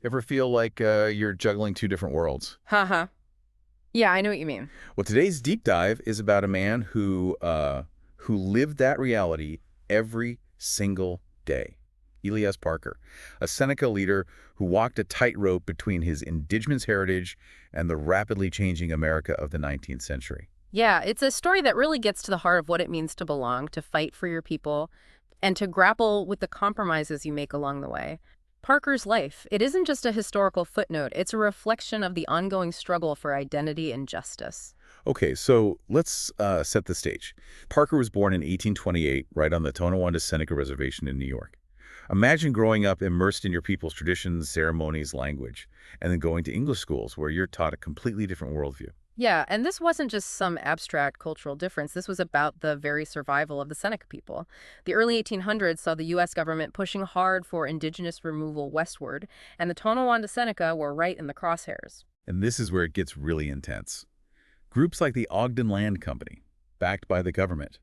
Ever feel like you're juggling two different worlds? Haha. Yeah, I know what you mean. Well, today's deep dive is about a man who lived that reality every single day. Elias Parker, a Seneca leader who walked a tightrope between his indigenous heritage and the rapidly changing America of the 19th century. Yeah, it's a story that really gets to the heart of what it means to belong, to fight for your people, and to grapple with the compromises you make along the way. Parker's life, it isn't just a historical footnote, it's a reflection of the ongoing struggle for identity and justice. Okay, so let's set the stage. Parker was born in 1828, right on the Tonawanda Seneca Reservation in New York. Imagine growing up immersed in your people's traditions, ceremonies, language, and then going to English schools where you're taught a completely different worldview. Yeah, and this wasn't just some abstract cultural difference. This was about the very survival of the Seneca people. The early 1800s saw the U.S. government pushing hard for indigenous removal westward, and the Tonawanda Seneca were right in the crosshairs. And this is where it gets really intense. Groups like the Ogden Land Company, backed by the government,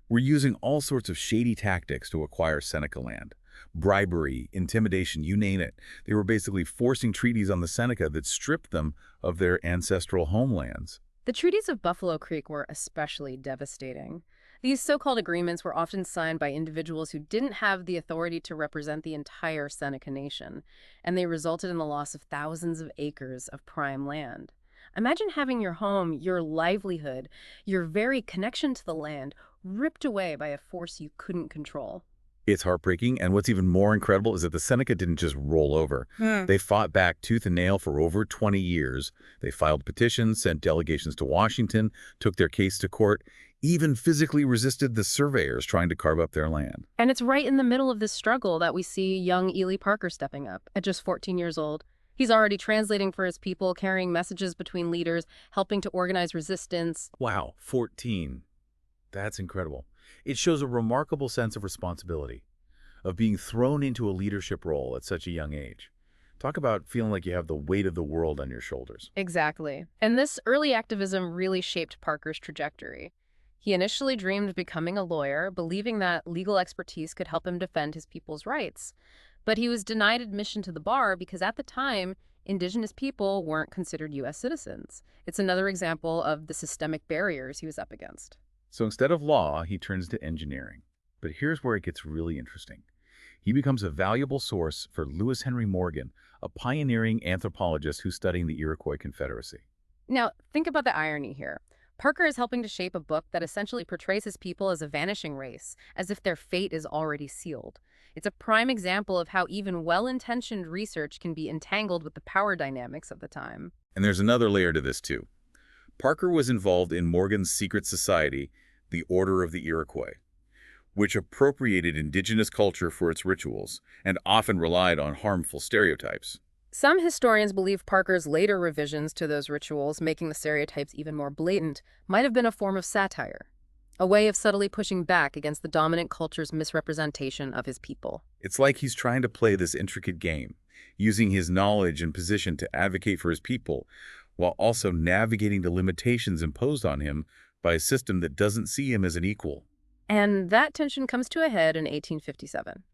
were using all sorts of shady tactics to acquire Seneca land. Bribery, intimidation, you name it. They were basically forcing treaties on the Seneca that stripped them of their ancestral homelands. The treaties of Buffalo Creek were especially devastating. These so-called agreements were often signed by individuals who didn't have the authority to represent the entire Seneca Nation, and they resulted in the loss of thousands of acres of prime land. Imagine having your home, your livelihood, your very connection to the land ripped away by a force you couldn't control. It's heartbreaking, and what's even more incredible is that the Seneca didn't just roll over. They fought back tooth and nail for over 20 years. They filed petitions, sent delegations to Washington, took their case to court, even physically resisted the surveyors trying to carve up their land. And it's right in the middle of this struggle that we see young Ely Parker stepping up at just 14 years old. He's already translating for his people, carrying messages between leaders, helping to organize resistance. Wow, 14. That's incredible. It shows a remarkable sense of responsibility, of being thrown into a leadership role at such a young age. Talk about feeling like you have the weight of the world on your shoulders. Exactly. And this early activism really shaped Parker's trajectory. He initially dreamed of becoming a lawyer, believing that legal expertise could help him defend his people's rights. But he was denied admission to the bar because at the time, Indigenous people weren't considered U.S. citizens. It's another example of the systemic barriers he was up against. So instead of law, he turns to engineering. But here's where it gets really interesting. He becomes a valuable source for Lewis Henry Morgan, a pioneering anthropologist who's studying the Iroquois Confederacy. Now, think about the irony here. Parker is helping to shape a book that essentially portrays his people as a vanishing race, as if their fate is already sealed. It's a prime example of how even well-intentioned research can be entangled with the power dynamics of the time. And there's another layer to this, too. Parker was involved in Morgan's secret society, the Order of the Iroquois, which appropriated indigenous culture for its rituals and often relied on harmful stereotypes. Some historians believe Parker's later revisions to those rituals, making the stereotypes even more blatant, might have been a form of satire, a way of subtly pushing back against the dominant culture's misrepresentation of his people. It's like he's trying to play this intricate game, using his knowledge and position to advocate for his people, while also navigating the limitations imposed on him by a system that doesn't see him as an equal. And that tension comes to a head in 1857.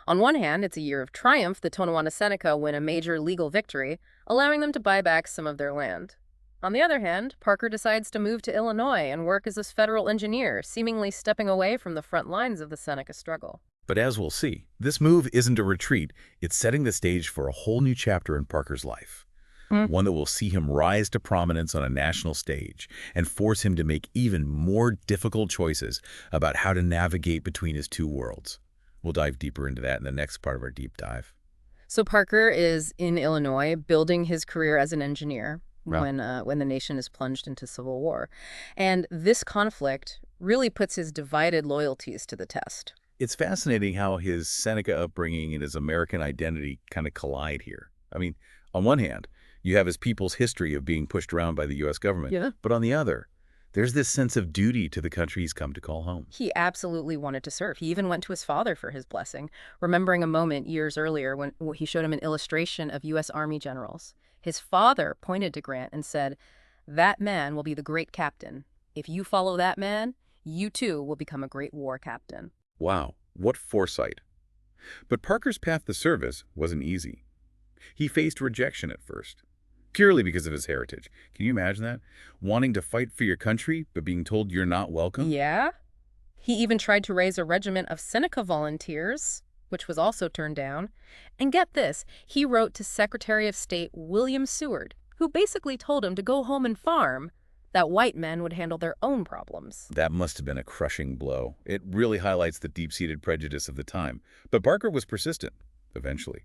On one hand, it's a year of triumph. The Tonawanda Seneca win a major legal victory, allowing them to buy back some of their land. On the other hand, Parker decides to move to Illinois and work as a federal engineer, seemingly stepping away from the front lines of the Seneca struggle. But as we'll see, this move isn't a retreat. It's setting the stage for a whole new chapter in Parker's life. One that will see him rise to prominence on a national stage and force him to make even more difficult choices about how to navigate between his two worlds. We'll dive deeper into that in the next part of our deep dive. So Parker is in Illinois, building his career as an engineer Wow. when the nation is plunged into civil war. And this conflict really puts his divided loyalties to the test. It's fascinating how his Seneca upbringing and his American identity kind of collide here. I mean, on one hand, you have his people's history of being pushed around by the U.S. government. Yeah. But on the other, there's this sense of duty to the country he's come to call home. He absolutely wanted to serve. He even went to his father for his blessing, remembering a moment years earlier when he showed him an illustration of U.S. Army generals. His father pointed to Grant and said, "That man will be the great captain. If you follow that man, you too will become a great war captain." Wow, what foresight. But Parker's path to service wasn't easy. He faced rejection at first, purely because of his heritage. Can you imagine that? Wanting to fight for your country, but being told you're not welcome? Yeah? He even tried to raise a regiment of Seneca volunteers, which was also turned down. And get this, he wrote to Secretary of State William Seward, who basically told him to go home and farm, that white men would handle their own problems. That must have been a crushing blow. It really highlights the deep-seated prejudice of the time. But Parker was persistent, eventually.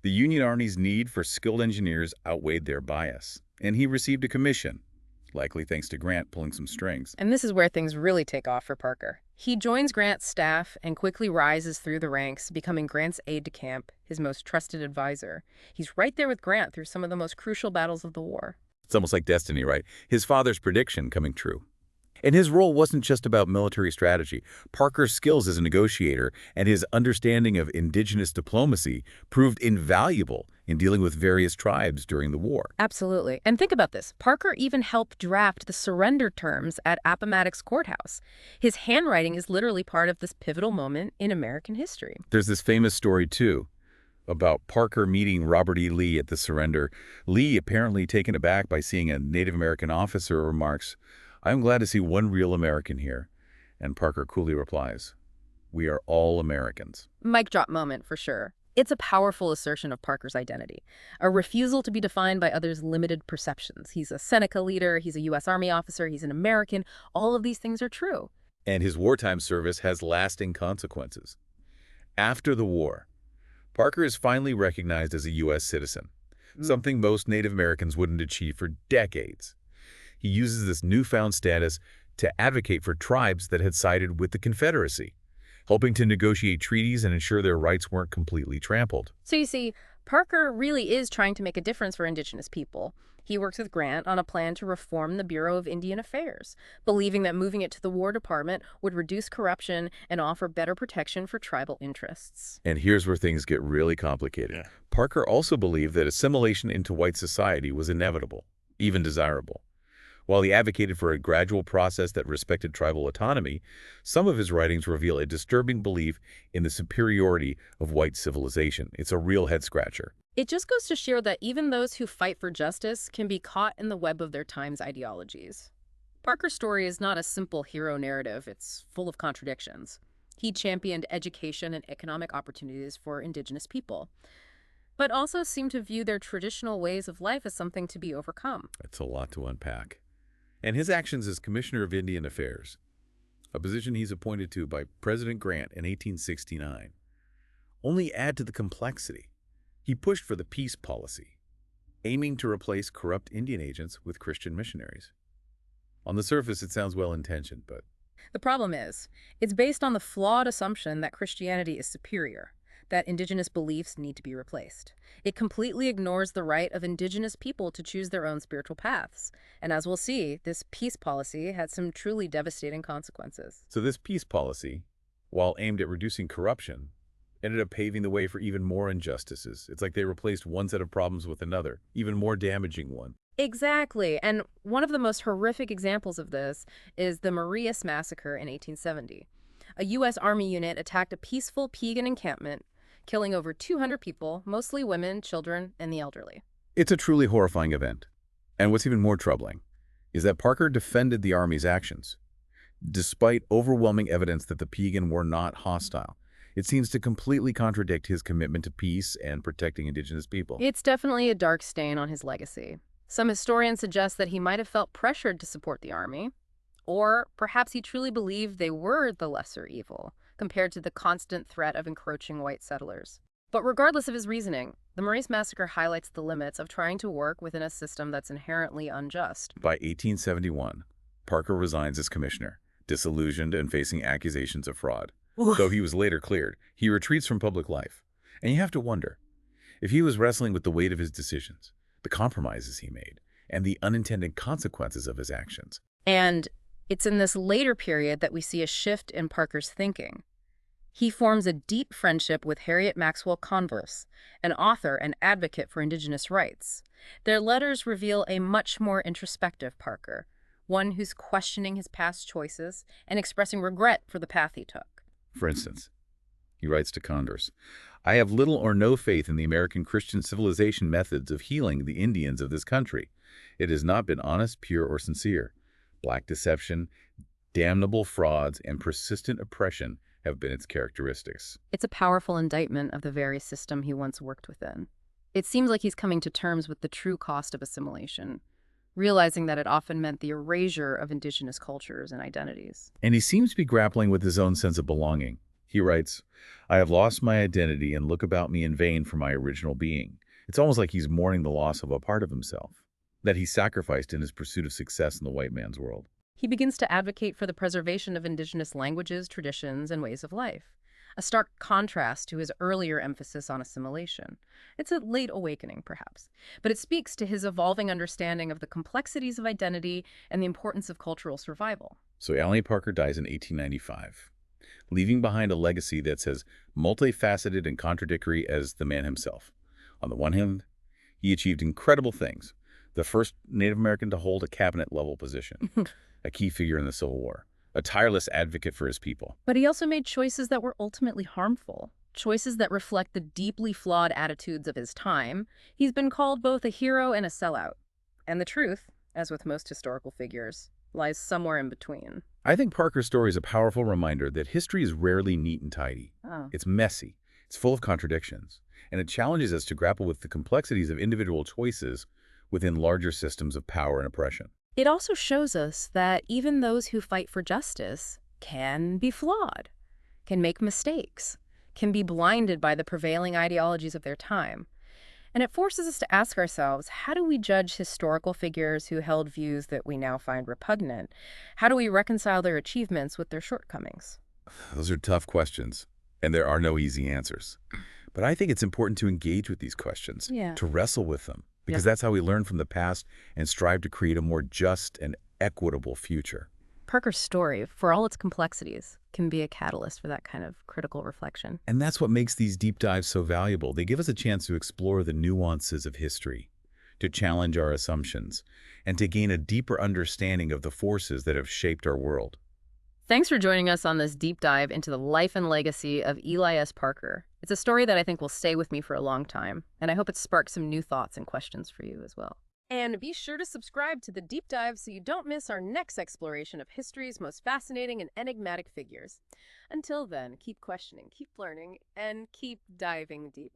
The Union Army's need for skilled engineers outweighed their bias, and he received a commission, likely thanks to Grant pulling some strings. And this is where things really take off for Parker. He joins Grant's staff and quickly rises through the ranks, becoming Grant's aide-de-camp, his most trusted advisor. He's right there with Grant through some of the most crucial battles of the war. It's almost like destiny, right? His father's prediction coming true. And his role wasn't just about military strategy. Parker's skills as a negotiator and his understanding of indigenous diplomacy proved invaluable in dealing with various tribes during the war. Absolutely. And think about this. Parker even helped draft the surrender terms at Appomattox Courthouse. His handwriting is literally part of this pivotal moment in American history. There's this famous story, too, about Parker meeting Robert E. Lee at the surrender. Lee, apparently taken aback by seeing a Native American officer, remarks, "I'm glad to see one real American here." And Parker coolly replies, "We are all Americans." Mic drop moment for sure. It's a powerful assertion of Parker's identity, a refusal to be defined by others' limited perceptions. He's a Seneca leader, he's a U.S. Army officer, he's an American. All of these things are true. And his wartime service has lasting consequences. After the war, Parker is finally recognized as a U.S. citizen, something most Native Americans wouldn't achieve for decades. He uses this newfound status to advocate for tribes that had sided with the Confederacy, helping to negotiate treaties and ensure their rights weren't completely trampled. So you see, Parker really is trying to make a difference for Indigenous people. He works with Grant on a plan to reform the Bureau of Indian Affairs, believing that moving it to the War Department would reduce corruption and offer better protection for tribal interests. And here's where things get really complicated. Yeah. Parker also believed that assimilation into white society was inevitable, even desirable. While he advocated for a gradual process that respected tribal autonomy, some of his writings reveal a disturbing belief in the superiority of white civilization. It's a real head-scratcher. It just goes to show that even those who fight for justice can be caught in the web of their time's ideologies. Parker's story is not a simple hero narrative. It's full of contradictions. He championed education and economic opportunities for Indigenous people, but also seemed to view their traditional ways of life as something to be overcome. It's a lot to unpack. And his actions as Commissioner of Indian Affairs, a position he's appointed to by President Grant in 1869, only add to the complexity. He pushed for the peace policy, aiming to replace corrupt Indian agents with Christian missionaries. On the surface, it sounds well-intentioned, but The problem is, it's based on the flawed assumption that Christianity is superior, that Indigenous beliefs need to be replaced. It completely ignores the right of Indigenous people to choose their own spiritual paths. And as we'll see, this peace policy had some truly devastating consequences. So this peace policy, while aimed at reducing corruption, ended up paving the way for even more injustices. It's like they replaced one set of problems with another, even more damaging one. Exactly. And one of the most horrific examples of this is the Marias Massacre in 1870. A U.S. Army unit attacked a peaceful Piegan encampment, killing over 200 people, mostly women, children, and the elderly. It's a truly horrifying event. And what's even more troubling is that Parker defended the Army's actions, despite overwhelming evidence that the Piegan were not hostile. It seems to completely contradict his commitment to peace and protecting Indigenous people. It's definitely a dark stain on his legacy. Some historians suggest that he might have felt pressured to support the Army, or perhaps he truly believed they were the lesser evil, compared to the constant threat of encroaching white settlers. But regardless of his reasoning, the Marias Massacre highlights the limits of trying to work within a system that's inherently unjust. By 1871, Parker resigns as commissioner, disillusioned and facing accusations of fraud. Though he was later cleared, he retreats from public life. And you have to wonder, if he was wrestling with the weight of his decisions, the compromises he made, and the unintended consequences of his actions. And it's in this later period that we see a shift in Parker's thinking. He forms a deep friendship with Harriet Maxwell Converse, an author and advocate for Indigenous rights. Their letters reveal a much more introspective Parker, one who's questioning his past choices and expressing regret for the path he took. For instance, He writes to Condors, "I have little or no faith in the American Christian civilization methods of healing the Indians of this country. It has not been honest, pure, or sincere. Black deception, damnable frauds, and persistent oppression have been its characteristics." It's a powerful indictment of the very system he once worked within. It seems like he's coming to terms with the true cost of assimilation, realizing that it often meant the erasure of indigenous cultures and identities. And he seems to be grappling with his own sense of belonging. He writes, "I have lost my identity and look about me in vain for my original being." It's almost like he's mourning the loss of a part of himself that he sacrificed in his pursuit of success in the white man's world. He begins to advocate for the preservation of indigenous languages, traditions, and ways of life, a stark contrast to his earlier emphasis on assimilation. It's a late awakening, perhaps, but it speaks to his evolving understanding of the complexities of identity and the importance of cultural survival. So Allen Parker dies in 1895, leaving behind a legacy that's as multifaceted and contradictory as the man himself. On the one hand, he achieved incredible things. The first Native American to hold a cabinet-level position, a key figure in the Civil War, a tireless advocate for his people. But he also made choices that were ultimately harmful, choices that reflect the deeply flawed attitudes of his time. He's been called both a hero and a sellout. And the truth, as with most historical figures, lies somewhere in between. I think Parker's story is a powerful reminder that history is rarely neat and tidy. Oh. It's messy, it's full of contradictions, and it challenges us to grapple with the complexities of individual choices within larger systems of power and oppression. It also shows us that even those who fight for justice can be flawed, can make mistakes, can be blinded by the prevailing ideologies of their time. And it forces us to ask ourselves, how do we judge historical figures who held views that we now find repugnant? How do we reconcile their achievements with their shortcomings? Those are tough questions, and there are no easy answers. But I think it's important to engage with these questions, Yeah. to wrestle with them, because that's how we learn from the past and strive to create a more just and equitable future. Parker's story, for all its complexities, can be a catalyst for that kind of critical reflection. And that's what makes these deep dives so valuable. They give us a chance to explore the nuances of history, to challenge our assumptions, and to gain a deeper understanding of the forces that have shaped our world. Thanks for joining us on this deep dive into the life and legacy of Eli S. Parker. It's a story that I think will stay with me for a long time, and I hope it sparks some new thoughts and questions for you as well. And be sure to subscribe to the deep dive so you don't miss our next exploration of history's most fascinating and enigmatic figures. Until then, keep questioning, keep learning, and keep diving deep.